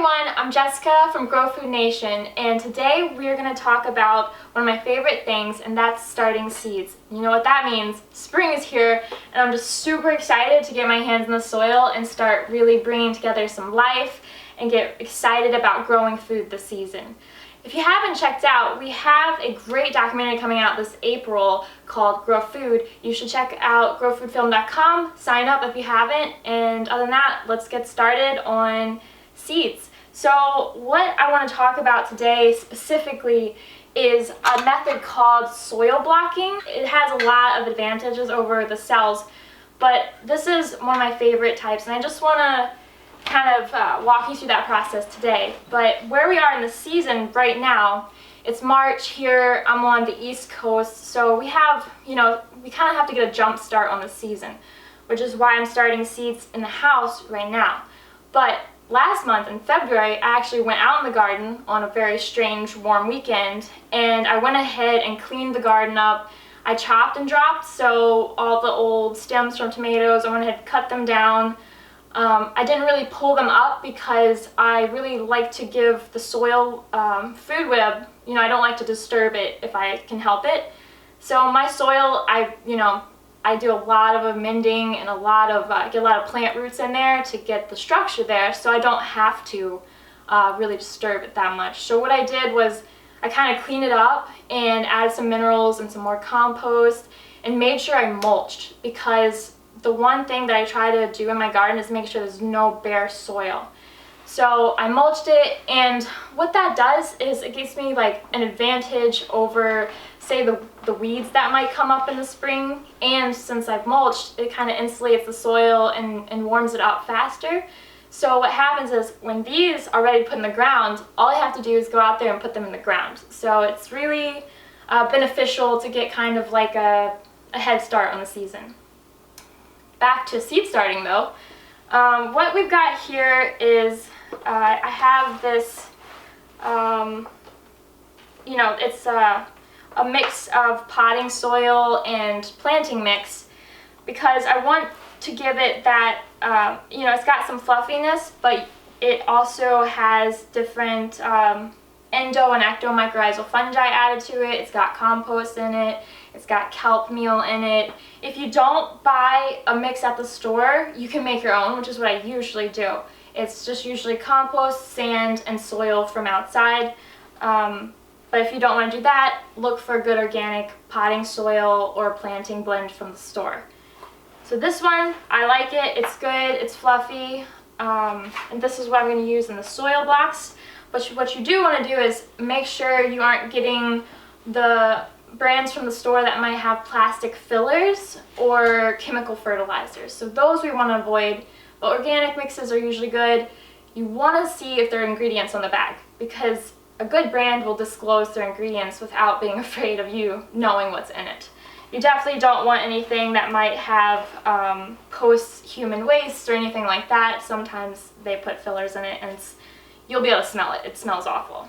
everyone, I'm Jessica from Grow Food Nation, and today we're going to talk about one of my favorite things, and that's starting seeds. You know what that means? Spring is here, and I'm just super excited to get my hands in the soil and start really bringing together some life and get excited about growing food this season. If you haven't checked out, we have a great documentary coming out this April called Grow Food. You should check out growfoodfilm.com, sign up if you haven't, and other than that, let's get started on seeds. So what I want to talk about today specifically is a method called soil blocking. It has a lot of advantages over the cells, but this is one of my favorite types, and I just want to kind of walk you through that process today. But where we are in the season right now, it's March here, I'm on the East Coast, so we have, we kind of have to get a jump start on the season, which is why I'm starting seeds in the house right now. But last month in February, I actually went out in the garden on a very strange warm weekend, and I went ahead and cleaned the garden up. I chopped and dropped, so all the old stems from tomatoes, I went ahead and cut them down. I didn't really pull them up because I really like to give the soil food web. I don't like to disturb it if I can help it. So my soil, I do a lot of amending and get a lot of plant roots in there to get the structure there, so I don't have to really disturb it that much. So what I did was I kind of cleaned it up and added some minerals and some more compost and made sure I mulched, because the one thing that I try to do in my garden is make sure there's no bare soil. So I mulched it, and what that does is it gives me like an advantage over, say, the weeds that might come up in the spring. And since I've mulched, it kind of insulates the soil and warms it up faster. So what happens is when these are ready to put in the ground, all I have to do is go out there and put them in the ground. So it's really beneficial to get kind of like a head start on the season. Back to seed starting though. What we've got here is I have this, it's a mix of potting soil and planting mix, because I want to give it that, it's got some fluffiness, but it also has different endo and ectomycorrhizal fungi added to it. It's got compost in it. It's got kelp meal in it. If you don't buy a mix at the store, you can make your own, which is what I usually do. It's just usually compost, sand, and soil from outside. But if you don't want to do that, look for good organic potting soil or planting blend from the store. So this one, I like it. It's good. It's fluffy. And this is what I'm going to use in the soil blocks. But what you do want to do is make sure you aren't getting the brands from the store that might have plastic fillers or chemical fertilizers. So those we want to avoid, but organic mixes are usually good. You want to see if there are ingredients on the bag, because a good brand will disclose their ingredients without being afraid of you knowing what's in it. You definitely don't want anything that might have post-human waste or anything like that. Sometimes they put fillers in it, and you'll be able to smell it. It smells awful.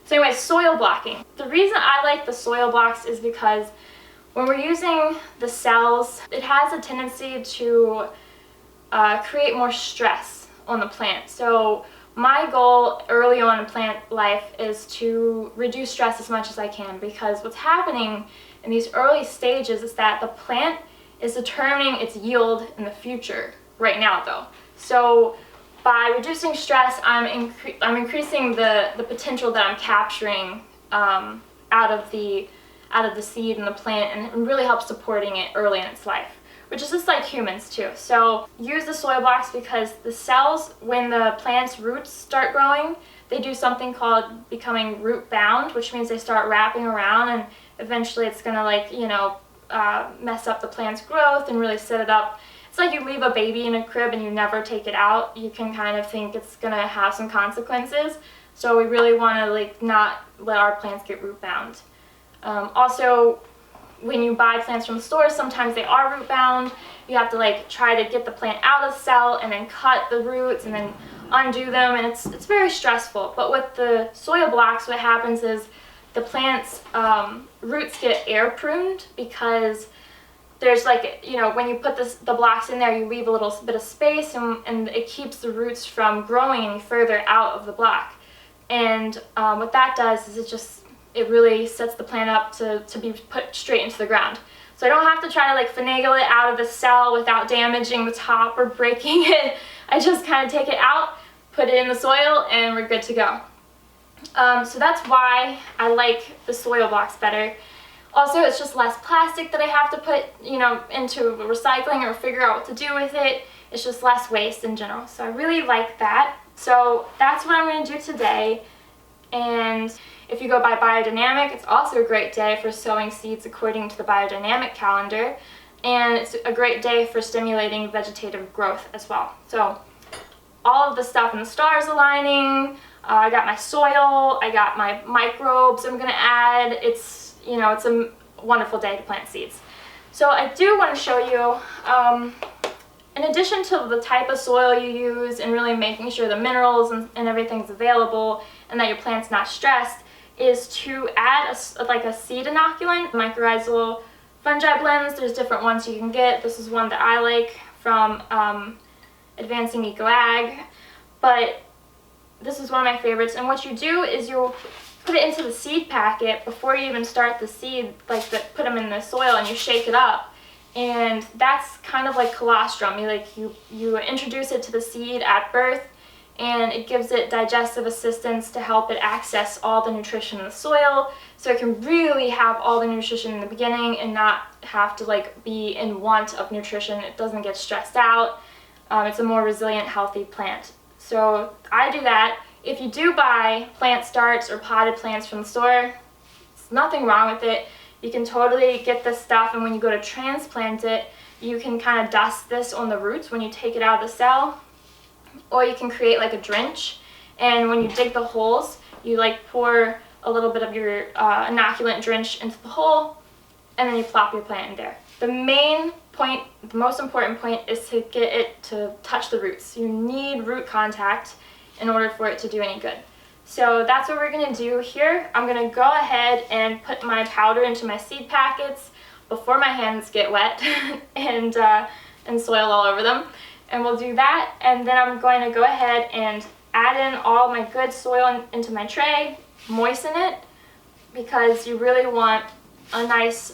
So anyway, soil blocking. The reason I like the soil blocks is because when we're using the cells, it has a tendency to create more stress on the plant. So my goal early on in plant life is to reduce stress as much as I can, because what's happening in these early stages is that the plant is determining its yield in the future right now though. So by reducing stress, I'm increasing the potential that I'm capturing out of the seed and the plant, and it really helps supporting it early in its life, which is just like humans too. So use the soil blocks because the cells, when the plant's roots start growing, they do something called becoming root bound, which means they start wrapping around, and eventually it's gonna mess up the plant's growth and really set it up. It's like you leave a baby in a crib and you never take it out. You can kind of think it's gonna have some consequences. So we really want to not let our plants get root bound. Also, when you buy plants from the store, sometimes they are root bound. You have to try to get the plant out of the cell and then cut the roots and then undo them, and it's very stressful. But with the soil blocks, what happens is the plant's roots get air pruned, because there's like, you know, when you put the blocks in there, you leave a little bit of space, and it keeps the roots from growing any further out of the block. And what that does is it really sets the plant up to be put straight into the ground. So I don't have to try to like finagle it out of the cell without damaging the top or breaking it. I just kind of take it out, put it in the soil, and we're good to go. So that's why I like the soil blocks better. Also, it's just less plastic that I have to put, you know, into recycling or figure out what to do with it. It's just less waste in general. So I really like that. So that's what I'm going to do today. And if you go by biodynamic, it's also a great day for sowing seeds according to the biodynamic calendar. And it's a great day for stimulating vegetative growth as well. So all of the stuff in the stars aligning, I got my soil, I got my microbes I'm going to add. It's, you know, it's a wonderful day to plant seeds. So I do want to show you, in addition to the type of soil you use and really making sure the minerals and everything's available and that your plant's not stressed, is to add like a seed inoculant, mycorrhizal fungi blends. There's different ones you can get. This is one that I like from Advancing Eco Ag, but this is one of my favorites. And what you do is you'll put it into the seed packet before you even start the seed, like put them in the soil, and you shake it up. And that's kind of like colostrum. You introduce it to the seed at birth, and it gives it digestive assistance to help it access all the nutrition in the soil, so it can really have all the nutrition in the beginning and not have to like be in want of nutrition. It doesn't get stressed out. It's a more resilient, healthy plant. So I do that. If you do buy plant starts or potted plants from the store, there's nothing wrong with it. You can totally get this stuff, and when you go to transplant it, you can kind of dust this on the roots when you take it out of the cell. Or you can create like a drench, and when you dig the holes, you like pour a little bit of your inoculant drench into the hole, and then you plop your plant in there. The main point, the most important point, is to get it to touch the roots. You need root contact in order for it to do any good. So that's what we're going to do here. I'm going to go ahead and put my powder into my seed packets before my hands get wet and soil all over them. And we'll do that, and then I'm going to go ahead and add in all my good soil into my tray, moisten it, because you really want a nice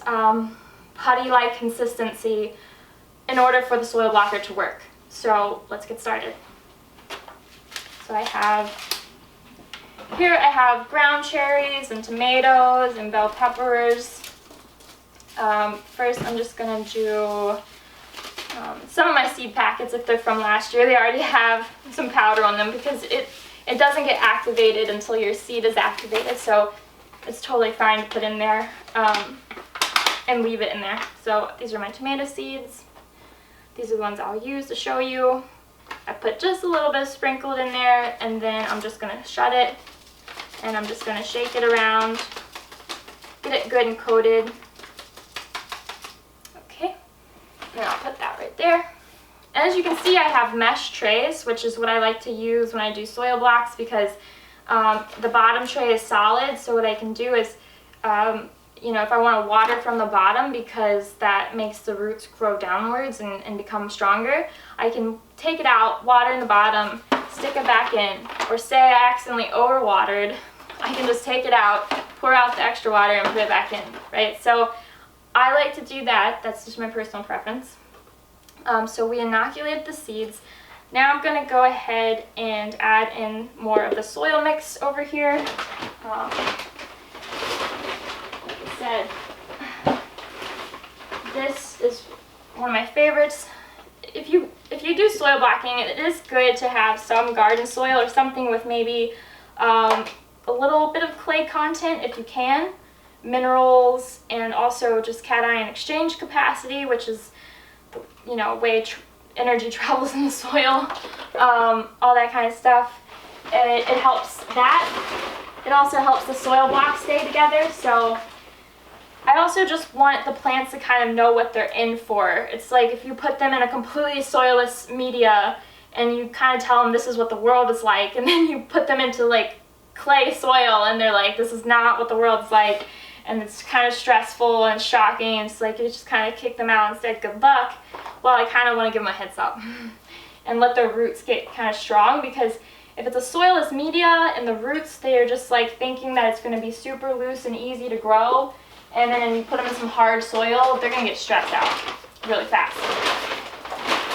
putty-like consistency in order for the soil blocker to work. So let's get started. So I have ground cherries and tomatoes and bell peppers. First I'm just going to do some of my seed packets. If they're from last year, they already have some powder on them, because it doesn't get activated until your seed is activated, so it's totally fine to put in there and leave it in there. So these are my tomato seeds. These are the ones I'll use to show you. I put just a little bit sprinkled in there, and then I'm just going to shut it, and I'm just going to shake it around, get it good and coated. And I'll put that right there. And as you can see, I have mesh trays, which is what I like to use when I do soil blocks, because the bottom tray is solid. So what I can do is, you know, if I want to water from the bottom, because that makes the roots grow downwards and become stronger, I can take it out, water in the bottom, stick it back in. Or say I accidentally overwatered, I can just take it out, pour out the extra water, and put it back in, right? So I like to do that. That's just my personal preference. So we inoculated the seeds. Now I'm going to go ahead and add in more of the soil mix over here. Like I said, this is one of my favorites. If you do soil blocking, it is good to have some garden soil or something with maybe a little bit of clay content if you can. Minerals, and also just cation exchange capacity, which is, you know, way energy travels in the soil, all that kind of stuff. It helps that. It also helps the soil block stay together. So I also just want the plants to kind of know what they're in for. It's like if you put them in a completely soilless media and you kind of tell them this is what the world is like, and then you put them into like clay soil and they're like, this is not what the world's like. and it's kind of stressful and shocking, and it's like you just kind of kick them out and say good luck. Well, I kind of want to give them a heads up and let their roots get kind of strong, because if it's a soilless media and the roots, they are just like thinking that it's going to be super loose and easy to grow, and then you put them in some hard soil, they're going to get stressed out really fast.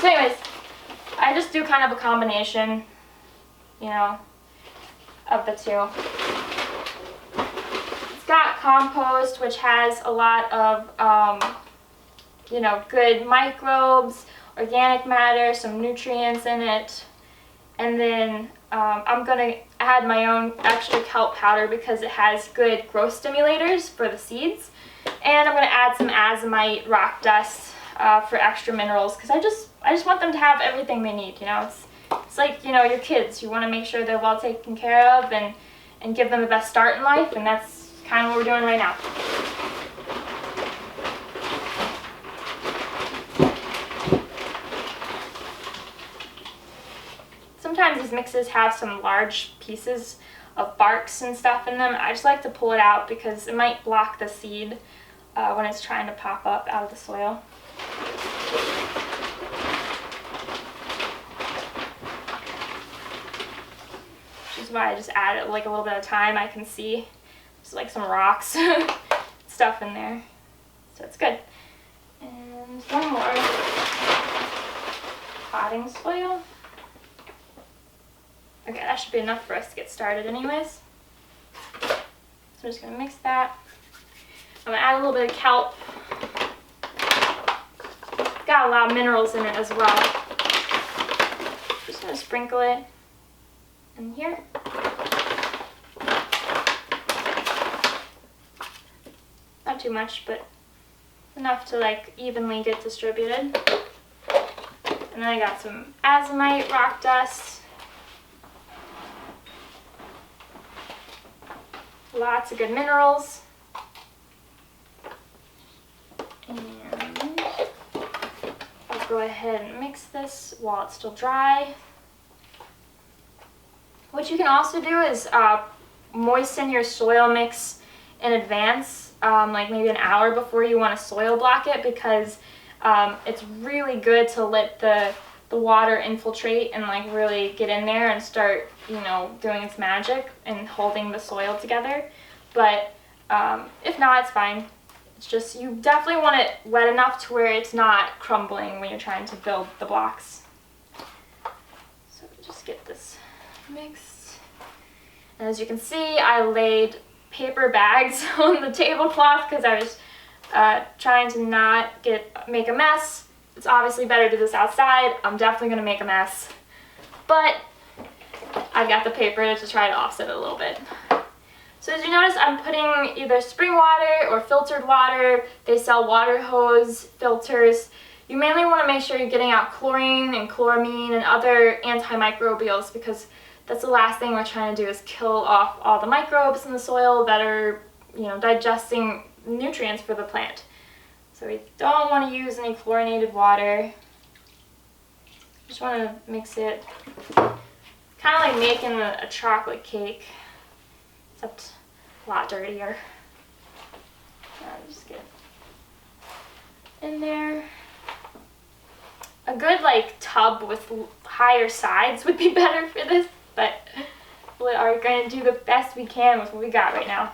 So anyways, I just do kind of a combination, you know, of the two. It's got compost, which has a lot of, you know, good microbes, organic matter, some nutrients in it. And then I'm going to add my own extra kelp powder because it has good growth stimulators for the seeds. And I'm going to add some azomite rock dust for extra minerals, because I just want them to have everything they need, you know. It's like, you know, your kids. You want to make sure they're well taken care of and give them the best start in life, and that's kind of what we're doing right now. Sometimes these mixes have some large pieces of barks and stuff in them. I just like to pull it out because it might block the seed when it's trying to pop up out of the soil. Which is why I just add it like a little bit of time. I can see just like some rocks stuff in there. So it's good. And one more potting soil. Okay, that should be enough for us to get started anyways. So I'm just going to mix that. I'm going to add a little bit of kelp. It's got a lot of minerals in it as well. Just going to sprinkle it in here. Not too much, but enough to like evenly get distributed. And then I got some azomite rock dust. Lots of good minerals. And I'll go ahead and mix this while it's still dry. What you can also do is moisten your soil mix in advance, like maybe an hour before you want to soil block it, because it's really good to let the water infiltrate and like really get in there and start, you know, doing its magic and holding the soil together. But if not, it's fine. It's just, you definitely want it wet enough to where it's not crumbling when you're trying to build the blocks. So just get this mixed. And as you can see, I laid paper bags on the tablecloth because I was trying to not make a mess. It's obviously better to do this outside. I'm definitely going to make a mess. But I've got the paper to try to offset it a little bit. So as you notice, I'm putting either spring water or filtered water. They sell water hose filters. You mainly want to make sure you're getting out chlorine and chloramine and other antimicrobials, because that's the last thing we're trying to do, is kill off all the microbes in the soil that are, you know, digesting nutrients for the plant. So we don't want to use any chlorinated water. Just want to mix it. Kind of like making a chocolate cake, except a lot dirtier. Just get in there. A good like tub with higher sides would be better for this, but we are going to do the best we can with what we got right now.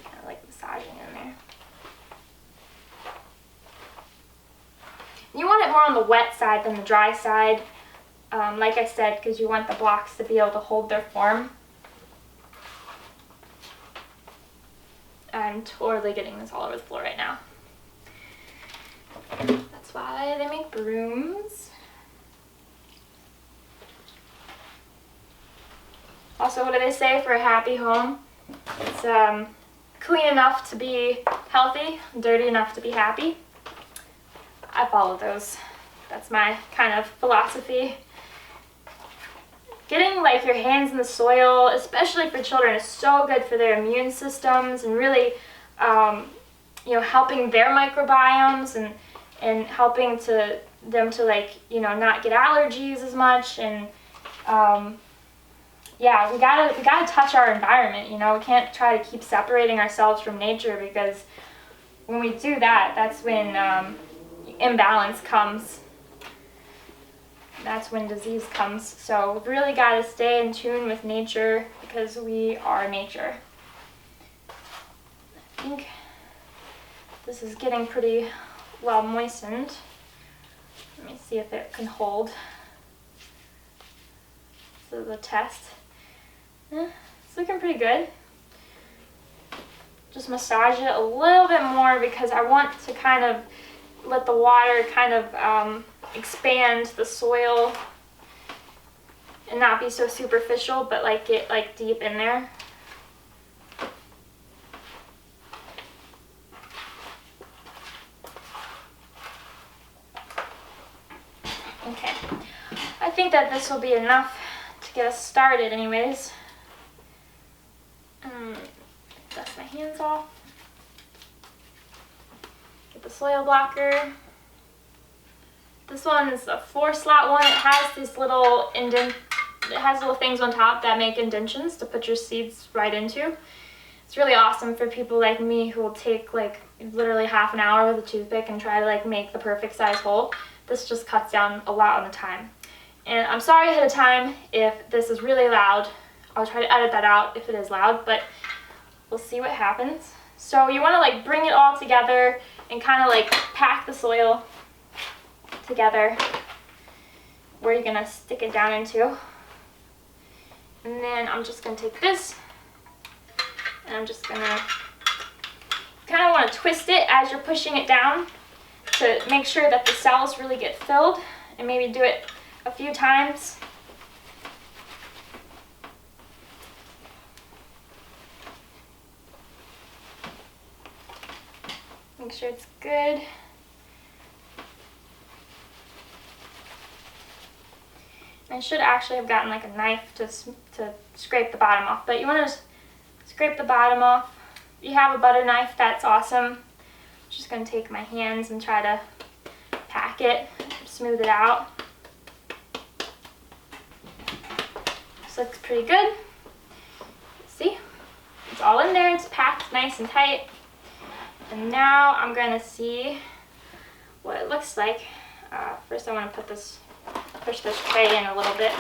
Kind of like massaging in there. You want it more on the wet side than the dry side, like I said, because you want the blocks to be able to hold their form. I'm totally getting this all over the floor right now. That's why they make brooms. Also, what do they say for a happy home? It's clean enough to be healthy, dirty enough to be happy. I follow those. That's my kind of philosophy. Getting like your hands in the soil, especially for children, is so good for their immune systems and really, you know, helping their microbiomes and helping them to like, you know, not get allergies as much, and yeah, we gotta touch our environment, you know. We can't try to keep separating ourselves from nature, because when we do that, that's when imbalance comes. That's when disease comes. So we really gotta stay in tune with nature, because we are nature. I think this is getting pretty well moistened. Let me see if it can hold. This is a test. It's looking pretty good. Just massage it a little bit more, because I want to kind of let the water kind of expand the soil and not be so superficial, but like get like deep in there. Okay, I think that this will be enough to get us started anyways. Dust my hands off. Get the soil blocker. This one is a 4-slot one. It has these little it has little things on top that make indentions to put your seeds right into. It's really awesome for people like me who will take like literally half an hour with a toothpick and try to like make the perfect size hole. This just cuts down a lot on the time. And I'm sorry ahead of time if this is really loud. I'll try to edit that out if it is loud, but we'll see what happens. So you want to like bring it all together and kind of like pack the soil together where you're gonna stick it down into. And then I'm just gonna take this and I'm just gonna kind of want to twist it as you're pushing it down to make sure that the cells really get filled, and maybe do it a few times. Make sure it's good. I should actually have gotten like a knife to scrape the bottom off, but you want to scrape the bottom off. If you have a butter knife, that's awesome. I'm just going to take my hands and try to pack it, smooth it out. This looks pretty good. See? It's all in there, it's packed nice and tight. And now I'm going to see what it looks like. First I want to push this tray in a little bit.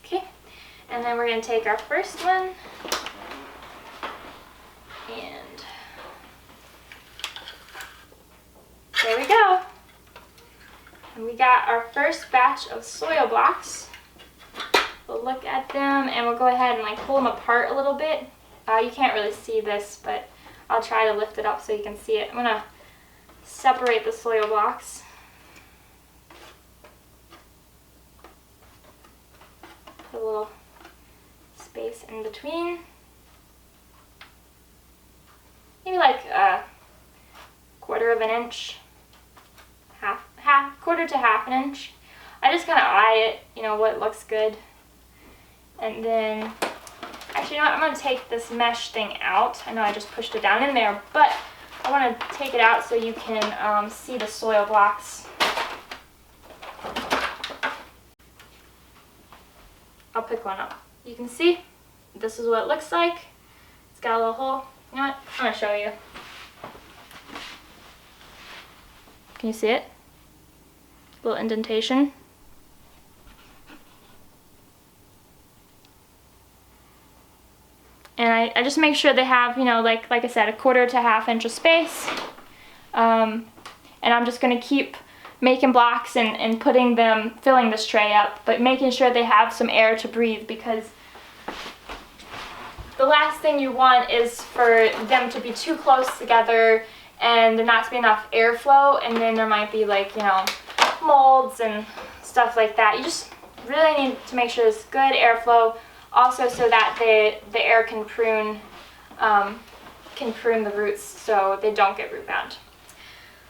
Okay, and then we're going to take our first one and there we go. And we got our first batch of soil blocks. We'll look at them and we'll go ahead and like pull them apart a little bit. You can't really see this, but I'll try to lift it up so you can see it. I'm going to separate the soil blocks. Put a little space in between. Maybe like a quarter of an inch, quarter to half an inch. I just kind of eye it, you know, what looks good. And then, actually, you know what, I'm going to take this mesh thing out. I know I just pushed it down in there, but I want to take it out so you can see the soil blocks. I'll pick one up. You can see, this is what it looks like. It's got a little hole. You know what, I'm going to show you. Can you see it? Little indentation. And I just make sure they have, you know, like I said, a quarter to half inch of space. And I'm just going to keep making blocks and putting them, filling this tray up, but making sure they have some air to breathe, because the last thing you want is for them to be too close together and there not to be enough airflow, and then there might be like, you know, molds and stuff like that. You just really need to make sure there's good airflow, also so that the air can prune the roots so they don't get root bound.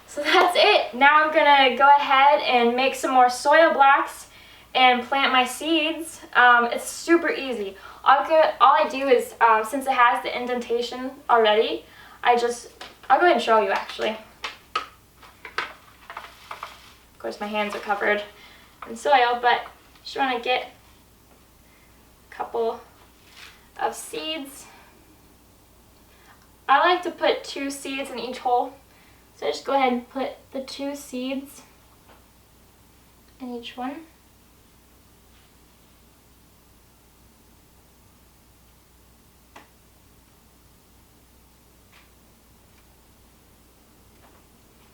So that's it. Now I'm gonna go ahead and make some more soil blocks and plant my seeds. It's super easy. All I do is, since it has the indentation already, I'll go ahead and show you actually. Of course my hands are covered in soil, but just want to get couple of seeds. I like to put 2 seeds in each hole. So I just go ahead and put the 2 seeds in each one.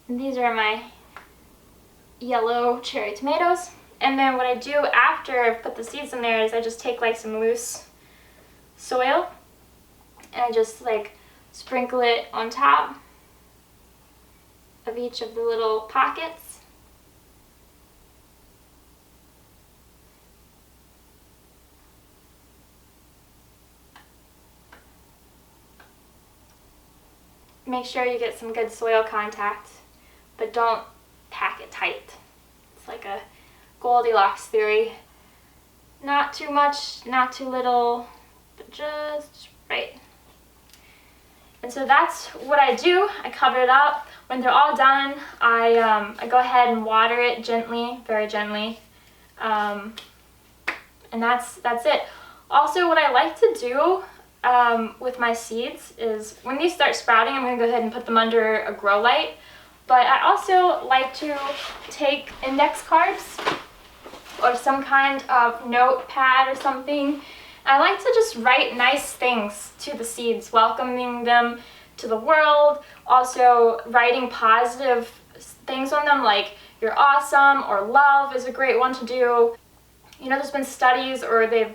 And these are my yellow cherry tomatoes. And then what I do after I've put the seeds in there is I just take like some loose soil and I just like sprinkle it on top of each of the little pockets. Make sure you get some good soil contact, but don't pack it tight. It's like a Goldilocks theory. Not too much, not too little, but just right. And so that's what I do. I cover it up. When they're all done, I go ahead and water it gently, very gently. And that's it. Also, what I like to do with my seeds is when these start sprouting, I'm going to go ahead and put them under a grow light. But I also like to take index cards or some kind of notepad or something. I like to just write nice things to the seeds, welcoming them to the world, also writing positive things on them like you're awesome or love is a great one to do. You know, there's been studies or they've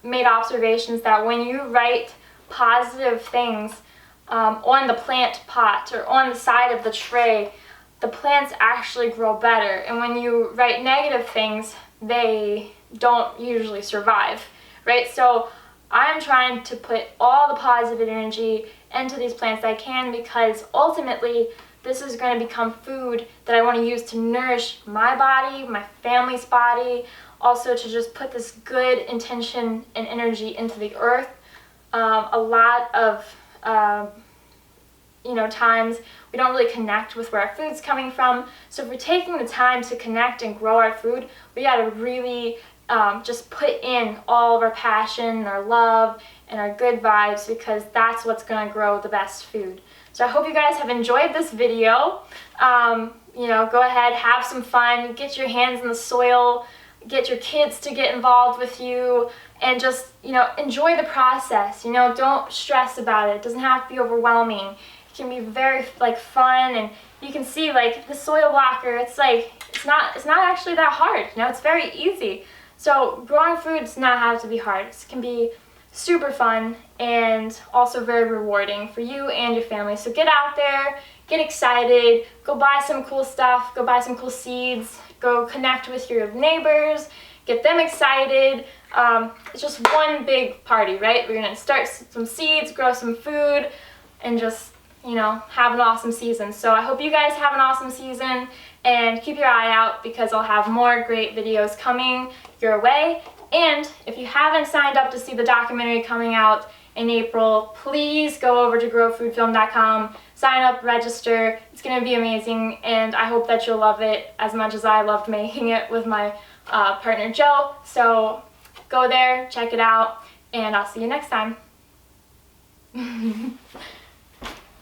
made observations that when you write positive things on the plant pot or on the side of the tray, the plants actually grow better. And when you write negative things, they don't usually survive, right? So I'm trying to put all the positive energy into these plants that I can, because ultimately this is going to become food that I want to use to nourish my body, my family's body, also to just put this good intention and energy into the earth. A lot of times we don't really connect with where our food's coming from. So if we're taking the time to connect and grow our food, we got to really just put in all of our passion, our love, and our good vibes, because that's what's going to grow the best food. So I hope you guys have enjoyed this video. Go ahead, have some fun, get your hands in the soil, get your kids to get involved with you, and just, enjoy the process. Don't stress about it. It doesn't have to be overwhelming. It can be very fun, and you can see the soil blocker, it's not actually that hard. It's very easy. So growing food does not have to be hard. It can be super fun and also very rewarding for you and your family. So get out there, get excited, go buy some cool stuff, go buy some cool seeds, go connect with your neighbors, get them excited. It's just one big party, right? We're gonna start some seeds, grow some food, and just, have an awesome season. So I hope you guys have an awesome season, and keep your eye out because I'll have more great videos coming your way. And if you haven't signed up to see the documentary coming out in April, please go over to growfoodfilm.com, sign up, register. It's going to be amazing, and I hope that you'll love it as much as I loved making it with my partner Joe. So go there, check it out, and I'll see you next time.